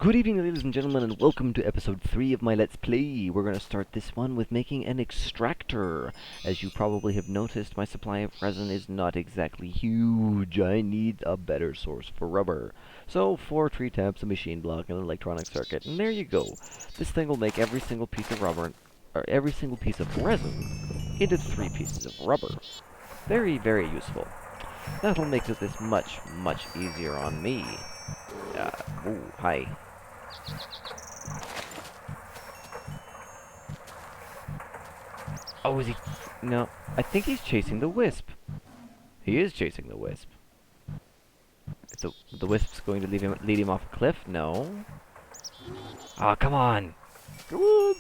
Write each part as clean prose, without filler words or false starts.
Good evening, ladies and gentlemen, and welcome to episode 3 of my Let's Play. We're going to start this one with making an extractor. As you probably have noticed, my supply of resin is not exactly huge. I need a better source for rubber. So, 4 tree taps, a machine block, and an electronic circuit, and there you go. This thing will make every single piece of rubber, or every single piece of resin, into 3 pieces of rubber. Very, very useful. That'll make this much, much easier on me. Ooh, hi. Oh, is he? No, I think he's chasing the wisp. He is chasing the wisp. The wisp's going to lead him off a cliff? No. Ah, come on. Come on.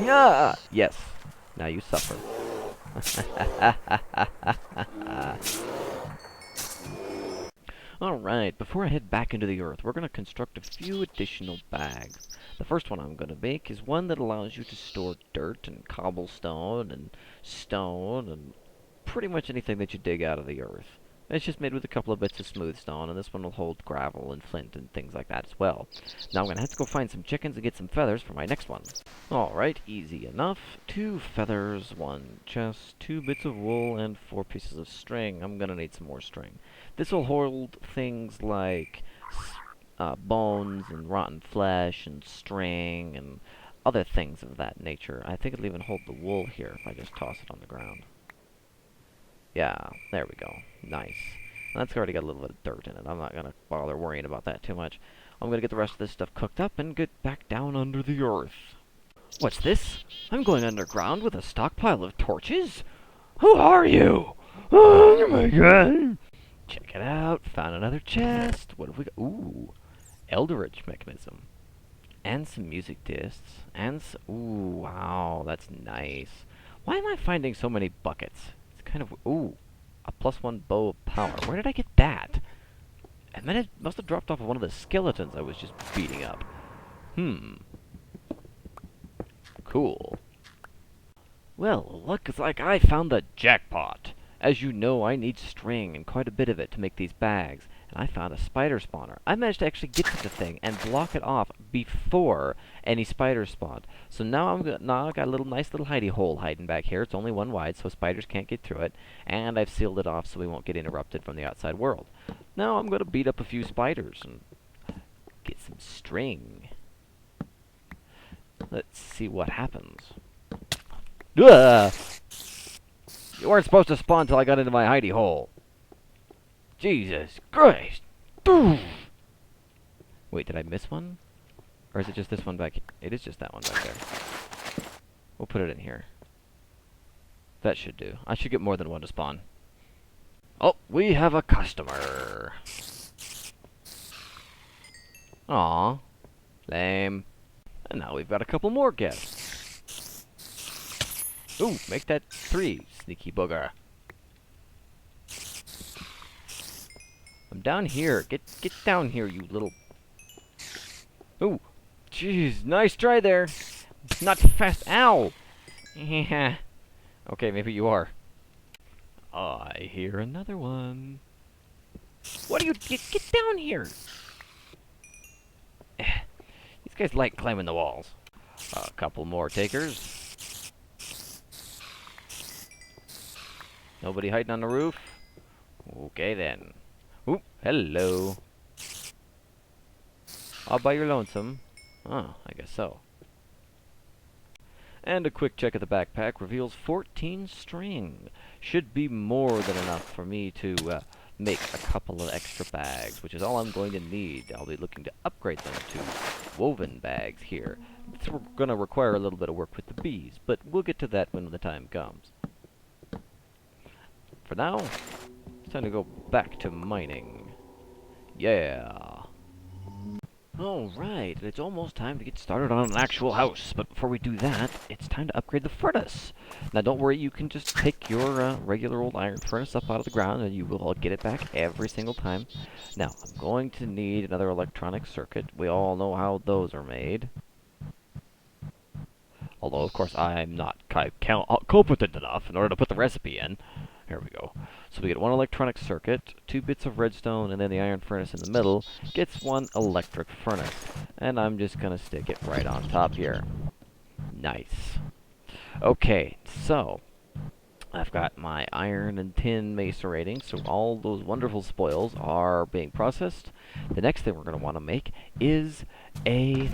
Yeah. Yes. Now you suffer. Alright, before I head back into the earth, we're going to construct a few additional bags. The first one I'm going to make is one that allows you to store dirt and cobblestone and stone and pretty much anything that you dig out of the earth. It's just made with a couple of bits of smooth stone, and this one will hold gravel and flint and things like that as well. Now I'm going to have to go find some chickens and get some feathers for my next one. Alright, easy enough. 2 feathers, 1 chest, 2 bits of wool, and 4 pieces of string. I'm going to need some more string. This will hold things like bones and rotten flesh and string and other things of that nature. I think it'll even hold the wool here if I just toss it on the ground. Yeah, there we go. Nice. That's already got a little bit of dirt in it. I'm not going to bother worrying about that too much. I'm going to get the rest of this stuff cooked up and get back down under the earth. What's this? I'm going underground with a stockpile of torches? Who are you? Oh my god! Check it out. Found another chest. What have we got? Ooh. Eldritch mechanism. And some music discs. And ooh, wow. That's nice. Why am I finding so many buckets? It's kind of... Ooh. A +1 bow of power. Where did I get that? And then it must have dropped off of one of the skeletons I was just beating up. Cool. Well, looks like I found the jackpot. As you know, I need string, and quite a bit of it, to make these bags. And I found a spider spawner. I managed to actually get to the thing and block it off before any spiders spawned. So now I've got a nice little hidey hole hiding back here. It's only 1 wide, so spiders can't get through it. And I've sealed it off so we won't get interrupted from the outside world. Now I'm going to beat up a few spiders and get some string. Let's see what happens. Ugh! You weren't supposed to spawn until I got into my hidey hole. Jesus Christ! Boom! Wait, did I miss one? Or is it just this one back here? It is just that one back there. We'll put it in here. That should do. I should get more than one to spawn. Oh, we have a customer. Aw. Lame. And now we've got a couple more guests. Ooh, make that 3, sneaky booger. I'm down here. Get down here, you little... Ooh. Jeez, nice try there. Not fast. Ow! Yeah. Okay, maybe you are. I hear another one. What do you... Get down here! These guys like climbing the walls. A couple more takers. Nobody hiding on the roof? Okay then. Oop, hello. All by your lonesome? Oh, I guess so. And a quick check of the backpack reveals 14 string. Should be more than enough for me to make a couple of extra bags, which is all I'm going to need. I'll be looking to upgrade them to woven bags here. It's going to require a little bit of work with the bees, but we'll get to that when the time comes. For now, it's time to go back to mining. Yeah. Alright, it's almost time to get started on an actual house. But before we do that, it's time to upgrade the furnace. Now don't worry, you can just pick your regular old iron furnace up out of the ground and you will get it back every single time. Now, I'm going to need another electronic circuit. We all know how those are made. Although, of course, I'm not competent enough in order to put the recipe in. Here we go. So we get one electronic circuit, 2 bits of redstone, and then the iron furnace in the middle gets one electric furnace. And I'm just gonna stick it right on top here. Nice. Okay, so I've got my iron and tin macerating, so all those wonderful spoils are being processed. The next thing we're going to want to make is a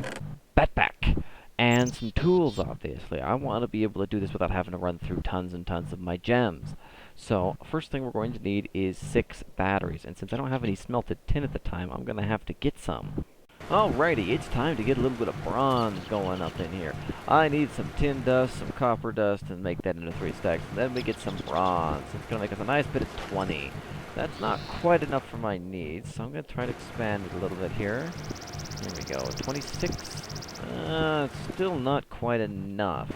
backpack and some tools, obviously. I want to be able to do this without having to run through tons and tons of my gems. So, first thing we're going to need is 6 batteries, and since I don't have any smelted tin at the time, I'm going to have to get some. Alrighty, it's time to get a little bit of bronze going up in here. I need some tin dust, some copper dust, and make that into 3 stacks. And then we get some bronze. It's going to make us a nice bit of 20. That's not quite enough for my needs, so I'm going to try to expand it a little bit here. Here we go, 26. Still not quite enough.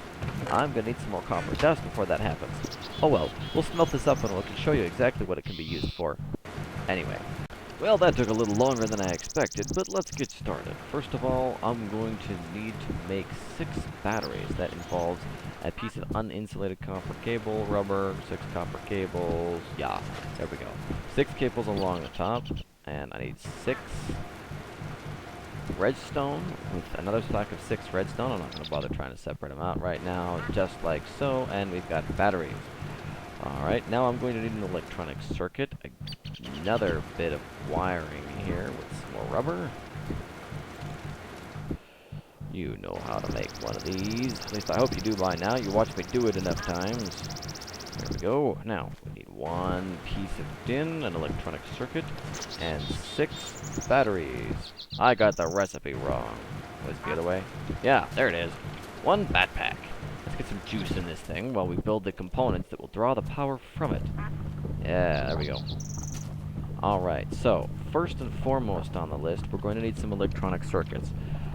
I'm going to need some more copper dust before that happens. Oh well, we'll smelt this up and we can show you exactly what it can be used for. Anyway. Well, that took a little longer than I expected, but let's get started. First of all, I'm going to need to make 6 batteries. That involves a piece of uninsulated copper cable, rubber, 6 copper cables. Yeah, there we go. 6 cables along the top, and I need 6 redstone with another stack of 6 redstone. I'm not going to bother trying to separate them out right now, just like so, and we've got batteries. Alright, now I'm going to need an electronic circuit, another bit of wiring here with some more rubber. You know how to make one of these. At least I hope you do by now. You watch me do it enough times. There we go. Now, we need 1 piece of tin, an electronic circuit, and 6 batteries. I got the recipe wrong. Was it the other way? Yeah, there it is. 1 backpack. Let's get some juice in this thing while we build the components that will draw the power from it. Yeah, there we go. Alright, so, first and foremost on the list, we're going to need some electronic circuits.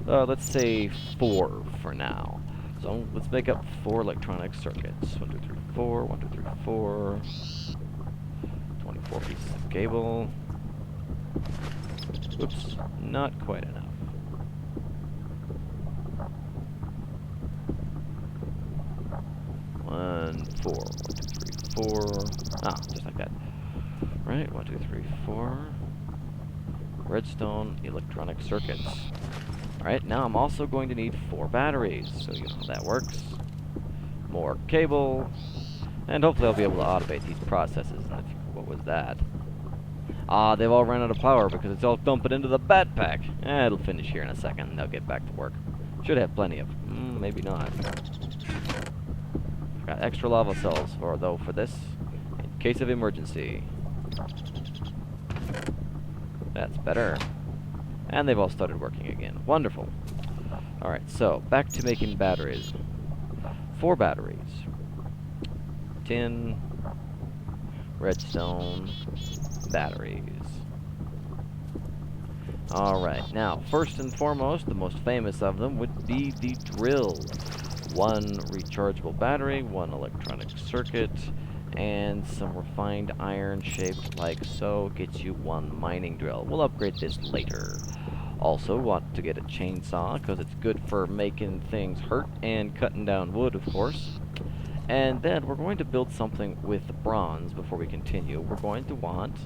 Let's say 4 for now. So, let's make up 4 electronic circuits. 1, 2, 3, 4, 1, 2, 3, 4. 24 pieces of cable. Oops, not quite enough. 1, 4, 1, 2, 3, 4. Ah, just like that. Right, 1, 2, 3, 4. Redstone electronic circuits. Alright, now I'm also going to need 4 batteries, so you know how that works. More cable, and hopefully I'll be able to automate these processes. What was that? Ah, they've all run out of power because it's all dumping into the backpack. It'll finish here in a second, and they'll get back to work. Should have plenty of, maybe not. Got extra lava cells, for this, in case of emergency. That's better. And they've all started working again. Wonderful. Alright, so, back to making batteries. 4 batteries. Tin, redstone, batteries. Alright, now, first and foremost, the most famous of them would be the drill. 1 rechargeable battery, 1 electronic circuit, and some refined iron shaped like so gets you 1 mining drill. We'll upgrade this later. Also want to get a chainsaw because it's good for making things hurt and cutting down wood, of course. And then we're going to build something with bronze before we continue. We're going to want,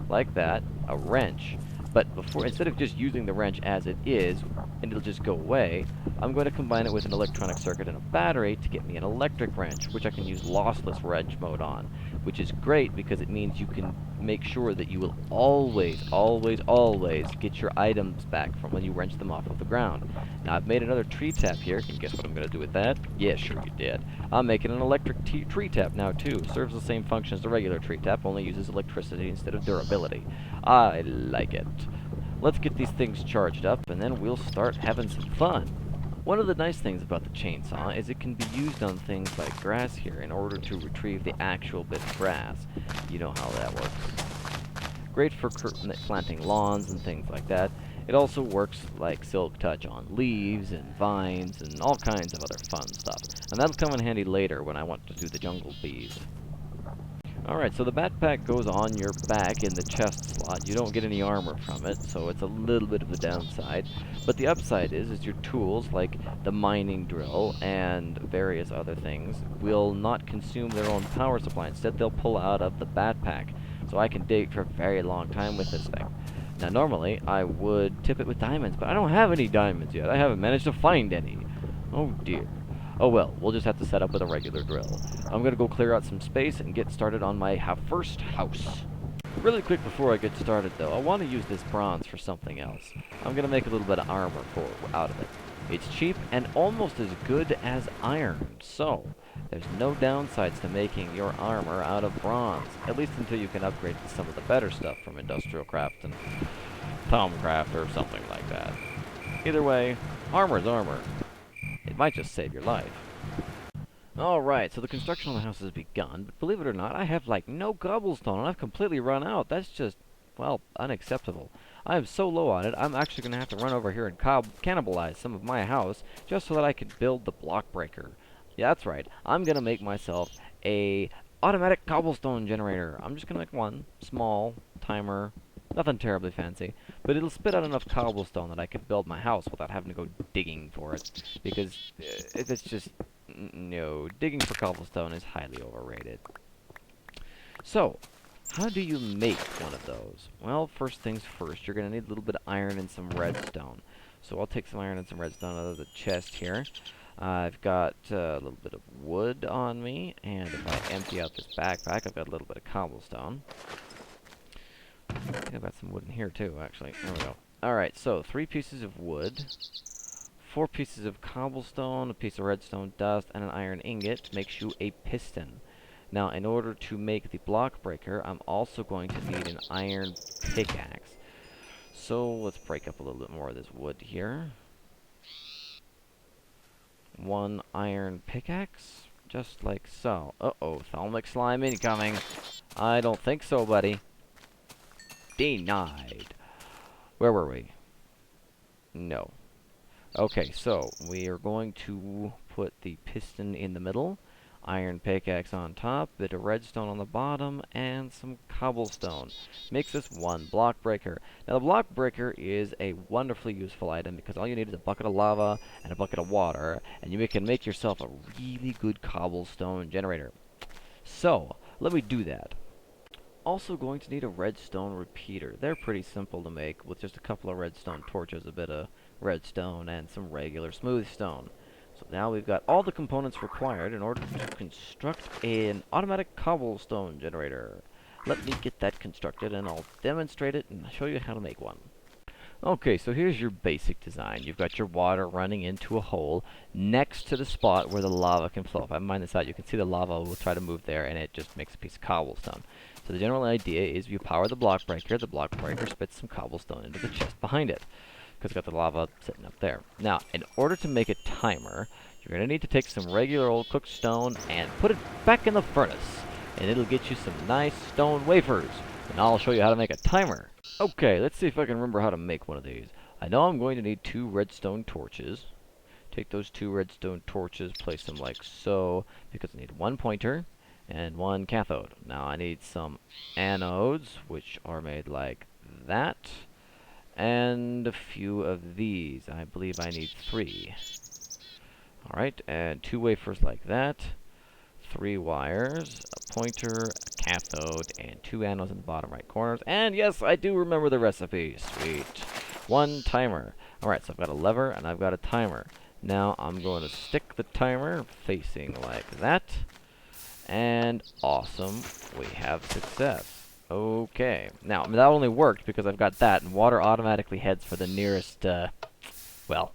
like that, a wrench. But instead of just using the wrench as it is, and it'll just go away, I'm going to combine it with an electronic circuit and a battery to get me an electric wrench, which I can use lossless wrench mode on, which is great because it means you can make sure that you will always, always, always get your items back from when you wrench them off of the ground. Now, I've made another tree tap here. Can you guess what I'm going to do with that? Yeah, sure you did. I'm making an electric tree tap now, too. Serves the same function as the regular tree tap, only uses electricity instead of durability. I like it. Let's get these things charged up, and then we'll start having some fun. One of the nice things about the chainsaw is it can be used on things like grass here in order to retrieve the actual bit of grass. You know how that works. Great for planting lawns and things like that. It also works like Silk Touch on leaves and vines and all kinds of other fun stuff. And that'll come in handy later when I want to do the jungle bees. Alright, so the backpack goes on your back in the chest slot. You don't get any armor from it, so it's a little bit of the downside. But the upside is your tools, like the mining drill and various other things, will not consume their own power supply. Instead, they'll pull out of the backpack. So I can dig for a very long time with this thing. Now, normally, I would tip it with diamonds, but I don't have any diamonds yet. I haven't managed to find any. Oh, dear. Oh well, we'll just have to set up with a regular drill. I'm gonna go clear out some space and get started on my first house. Really quick before I get started though, I want to use this bronze for something else. I'm gonna make a little bit of armor out of it. It's cheap and almost as good as iron, so there's no downsides to making your armor out of bronze, at least until you can upgrade to some of the better stuff from Industrial Craft and Thaumcraft or something like that. Either way, armor's armor. It might just save your life. Alright, so the construction on the house has begun, but believe it or not, I have like no cobblestone and I've completely run out. That's just, well, unacceptable. I am so low on it, I'm actually going to have to run over here and cannibalize some of my house just so that I can build the block breaker. Yeah, that's right. I'm going to make myself a automatic cobblestone generator. I'm just going to make one small timer. Nothing terribly fancy, but it'll spit out enough cobblestone that I can build my house without having to go digging for it, because it's just, no, digging for cobblestone is highly overrated. So, how do you make one of those? Well, first things first, you're going to need a little bit of iron and some redstone. So I'll take some iron and some redstone out of the chest here. I've got a little bit of wood on me, and if I empty out this backpack, I've got a little bit of cobblestone. I think I've got some wood in here too, actually. There we go. Alright, so 3 pieces of wood, 4 pieces of cobblestone, a piece of redstone dust, and an iron ingot makes you a piston. Now, in order to make the block breaker, I'm also going to need an iron pickaxe. So, let's break up a little bit more of this wood here. 1 iron pickaxe, just like so. Uh-oh, thalmic slime incoming. I don't think so, buddy. Denied. Where were we? No. Okay, so we are going to put the piston in the middle, iron pickaxe on top, bit of redstone on the bottom, and some cobblestone. Makes this one block breaker. Now the block breaker is a wonderfully useful item because all you need is a bucket of lava and a bucket of water, and you can make yourself a really good cobblestone generator. So, let me do that. Also going to need a redstone repeater. They're pretty simple to make with just a couple of redstone torches, a bit of redstone, and some regular smooth stone. So now we've got all the components required in order to construct an automatic cobblestone generator. Let me get that constructed and I'll demonstrate it and show you how to make one. Okay, so here's your basic design. You've got your water running into a hole next to the spot where the lava can flow. If I mine this out, you can see the lava will try to move there and it just makes a piece of cobblestone. So the general idea is you power the block breaker spits some cobblestone into the chest behind it, because it's got the lava sitting up there. Now, in order to make a timer, you're going to need to take some regular old cooked stone and put it back in the furnace, and it'll get you some nice stone wafers, and I'll show you how to make a timer. Okay, let's see if I can remember how to make one of these. I know I'm going to need 2 redstone torches. Take those 2 redstone torches, place them like so, because I need 1 pointer and 1 cathode. Now I need some anodes, which are made like that, and a few of these. I believe I need 3. Alright, and 2 wafers like that, 3 wires, a pointer, a cathode, and 2 anodes in the bottom right corners. And yes, I do remember the recipe. Sweet. 1 timer. Alright, so I've got a lever and I've got a timer. Now I'm going to stick the timer facing like that. And awesome, we have success. Okay, now that only worked because I've got that, and water automatically heads for the nearest, well,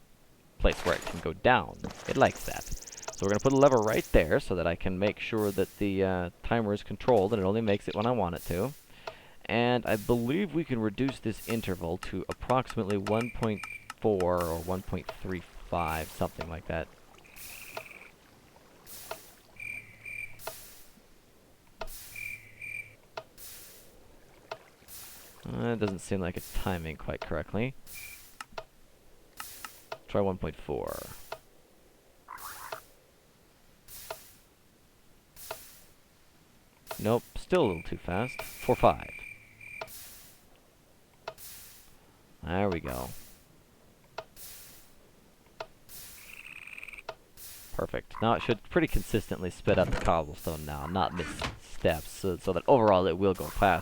place where it can go down. It likes that. So we're going to put a lever right there so that I can make sure that the timer is controlled, and it only makes it when I want it to. And I believe we can reduce this interval to approximately 1.4 or 1.35, something like that. It doesn't seem like it's timing quite correctly. Try 1.4. Nope, still a little too fast. 4, 5. There we go. Perfect. Now it should pretty consistently spit out the cobblestone now, not miss steps, so that overall it will go fast.